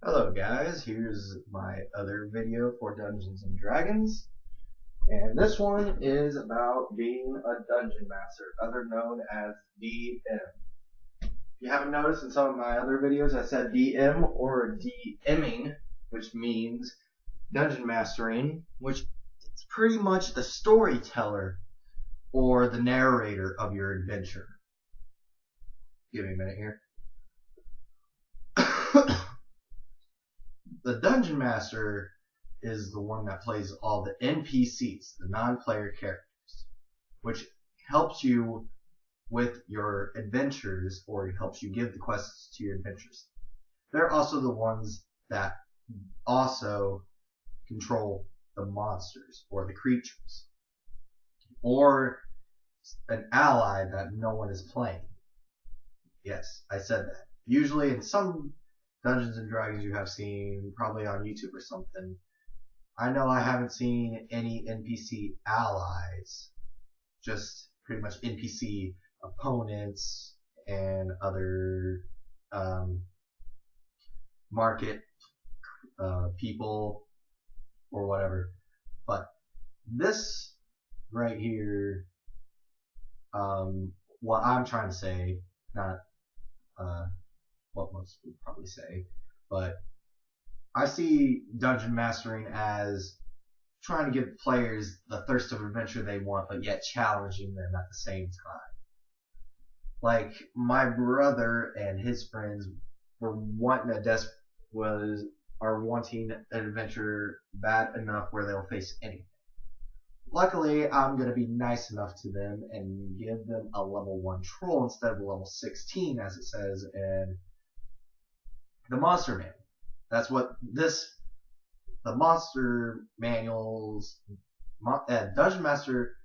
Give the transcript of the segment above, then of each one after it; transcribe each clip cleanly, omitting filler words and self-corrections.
Hello guys, here's my other video for Dungeons and Dragons, and this one is about being a dungeon master, other known as DM. If you haven't noticed in some of my other videos I said DM or DMing, which means dungeon mastering, which is pretty much the storyteller or the narrator of your adventure. Give me a minute here. The dungeon master is the one that plays all the NPCs, the non-player characters, which helps you with your adventures or helps you give the quests to your adventures. They're also the ones that also control the monsters or the creatures or an ally that no one is playing. Yes, I said that. Usually in some Dungeons and Dragons you have seen, probably on YouTube or something, I know I haven't seen any NPC allies, just pretty much NPC opponents and other market people or whatever. But this right here, what I'm trying to say, not what most would probably say, but I see dungeon mastering as trying to give players the thirst of adventure they want, but yet challenging them at the same time. Like my brother and his friends were wanting are wanting an adventure bad enough where they'll face anything. Luckily, I'm gonna be nice enough to them and give them a level 1 troll instead of a level 16, as it says in the monster manual. That's what the monster manuals, dungeon master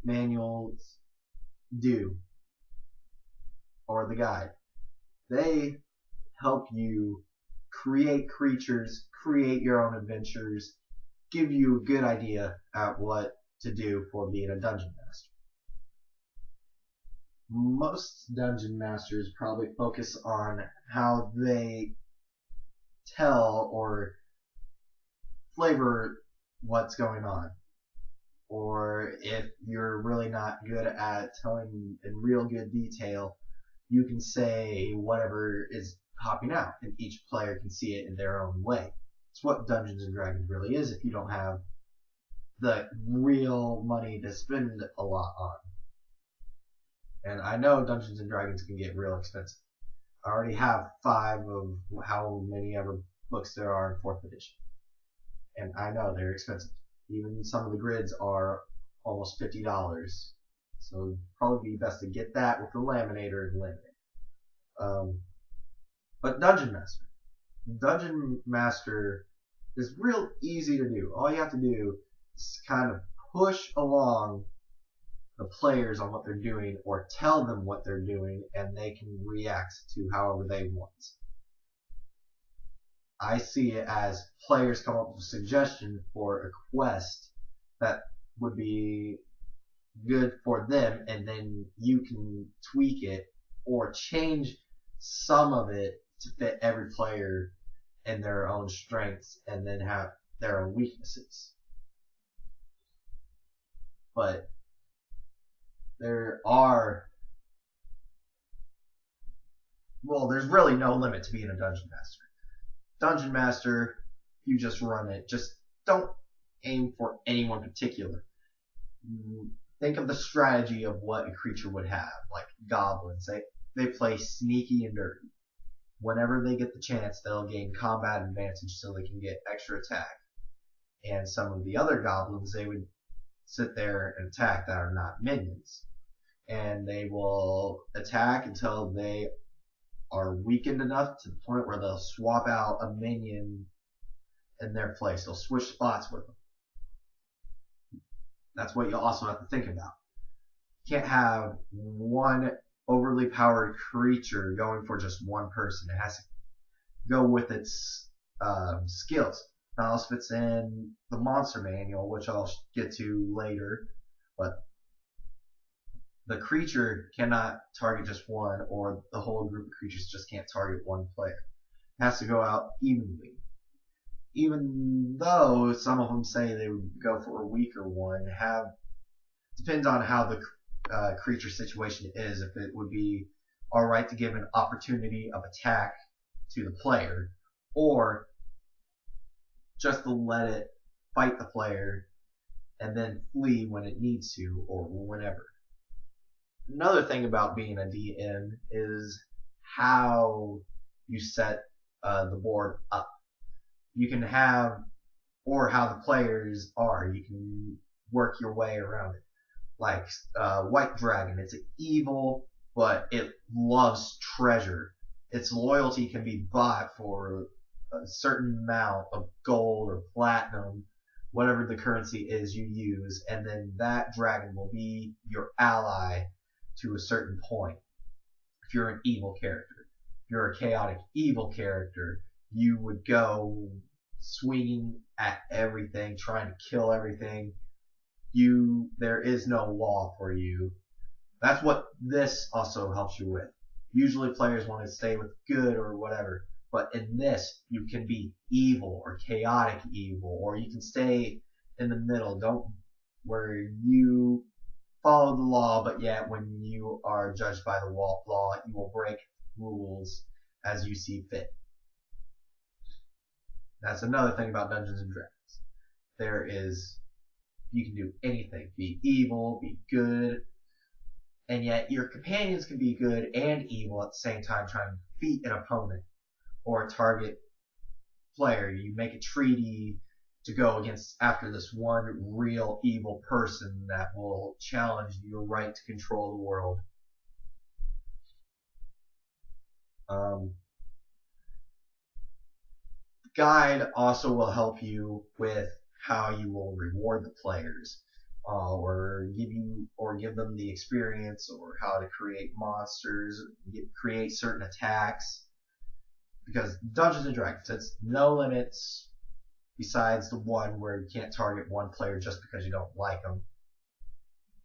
manuals do, or the guide. They help you create creatures, create your own adventures, give you a good idea at what to do for being a dungeon master. Most dungeon masters probably focus on how they tell or flavor what's going on. Or if you're really not good at telling in real good detail, you can say whatever is popping out, and each player can see it in their own way. It's what Dungeons and Dragons really is if you don't have the real money to spend a lot on. And I know Dungeons and Dragons can get real expensive. I already have 5 of how many ever books there are in 4th edition. And I know they're expensive. Even some of the grids are almost $50. So it'd probably be best to get that with the laminator and laminate. But Dungeon Master is real easy to do. All you have to do is kind of push along the players on what they're doing or tell them what they're doing, and they can react to however they want. I see it as players come up with a suggestion for a quest that would be good for them, and then you can tweak it or change some of it to fit every player and their own strengths, and then have their own weaknesses. But there's really no limit to being a dungeon master. Dungeon master, you just run it. Just don't aim for anyone particular. Think of the strategy of what a creature would have, like goblins. They play sneaky and dirty. Whenever they get the chance, they'll gain combat advantage so they can get extra attack. And some of the other goblins, they would sit there and attack that are not minions. And they will attack until they are weakened enough to the point where they'll swap out a minion in their place. They'll switch spots with them. That's what you also have to think about. You can't have one overly powered creature going for just one person. It has to go with its skills. Now this fits in the monster manual, which I'll get to later, but the creature cannot target just one, or the whole group of creatures just can't target one player. has to go out evenly. Even though some of them say they would go for a weaker one, depends on how the creature situation is. If it would be all right to give an opportunity of attack to the player, or just to let it fight the player and then flee when it needs to or whenever. Another thing about being a DM is how you set the board up. You can have, or how the players are. You can work your way around it. Like White Dragon, it's evil, but it loves treasure. Its loyalty can be bought for a certain amount of gold or platinum, whatever the currency is you use, and then that dragon will be your ally to a certain point. If you're an evil character, if you're a chaotic evil character, you would go swinging at everything, trying to kill everything. There is no law for you. That's what this also helps you with. Usually players want to stay with good or whatever, but in this you can be evil or chaotic evil, or you can stay in the middle. Don't where you follow the law, but yet when you are judged by the law, you will break rules as you see fit. That's another thing about Dungeons and Dragons. You can do anything. Be evil, be good, and yet your companions can be good and evil at the same time, trying to defeat an opponent or a target player. You make a treaty to go against after this one real evil person that will challenge your right to control the world. Guide also will help you with how you will reward the players, or give them the experience, or how to create monsters, create certain attacks. Because Dungeons and Dragons, it's no limits besides the one where you can't target one player just because you don't like them,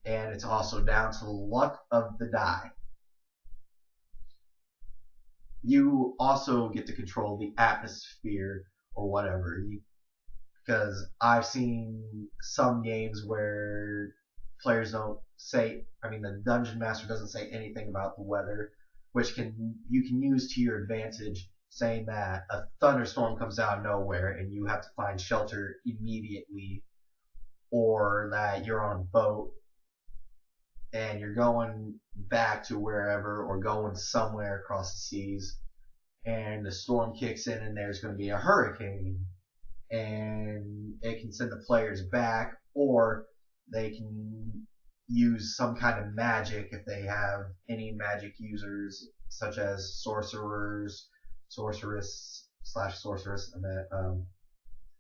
and it's also down to the luck of the die. You also get to control the atmosphere or whatever. Because I've seen some games where players don't say, the dungeon master doesn't say anything about the weather, which you can use to your advantage, saying that a thunderstorm comes out of nowhere and you have to find shelter immediately, or that you're on a boat and you're going back to wherever or going somewhere across the seas, and the storm kicks in and there's going to be a hurricane, and it can send the players back, or they can use some kind of magic if they have any magic users, such as sorcerers, sorceress / sorceress,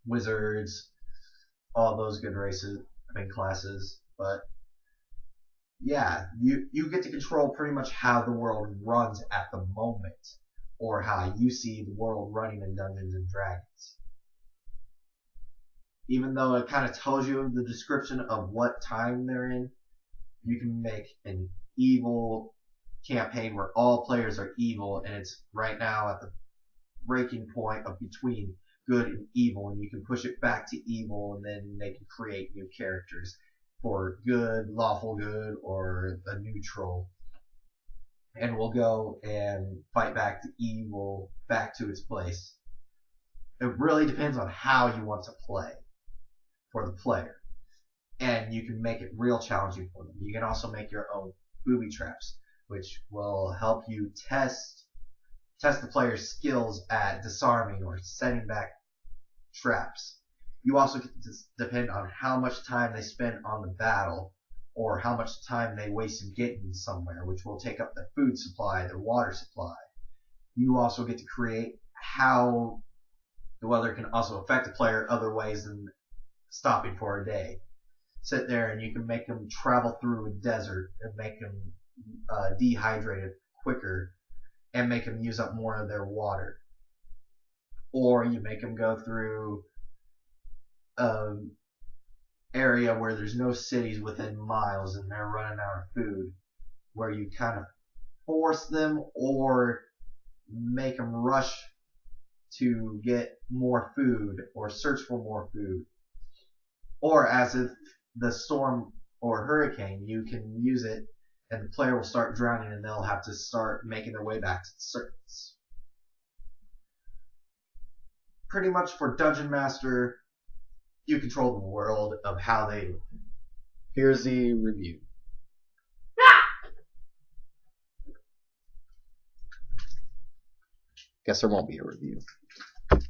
wizards, all those good classes. But yeah, you get to control pretty much how the world runs at the moment, or how you see the world running in Dungeons and Dragons. Even though it kind of tells you the description of what time they're in, you can make an evil campaign where all players are evil, and it's right now at the breaking point of between good and evil, and you can push it back to evil, and then they can create new characters for good, lawful good, or a neutral, and we'll go and fight back the evil back to its place. It really depends on how you want to play for the player, and you can make it real challenging for them. You can also make your own booby traps, which will help you test the player's skills at disarming or setting back traps. You also get to depend on how much time they spend on the battle, or how much time they wasted getting somewhere, which will take up their food supply, their water supply. You also get to create how the weather can also affect the player other ways than stopping for a day. Sit there and you can make them travel through a desert and make them dehydrated quicker, and make them use up more of their water. Or you make them go through an area where there's no cities within miles and they're running out of food, where you kind of force them or make them rush to get more food or search for more food. Or as if the storm or hurricane, you can use it and the player will start drowning and they'll have to start making their way back to the surface. Pretty much for Dungeon Master, you control the world of how they live. Here's the review. Guess there won't be a review.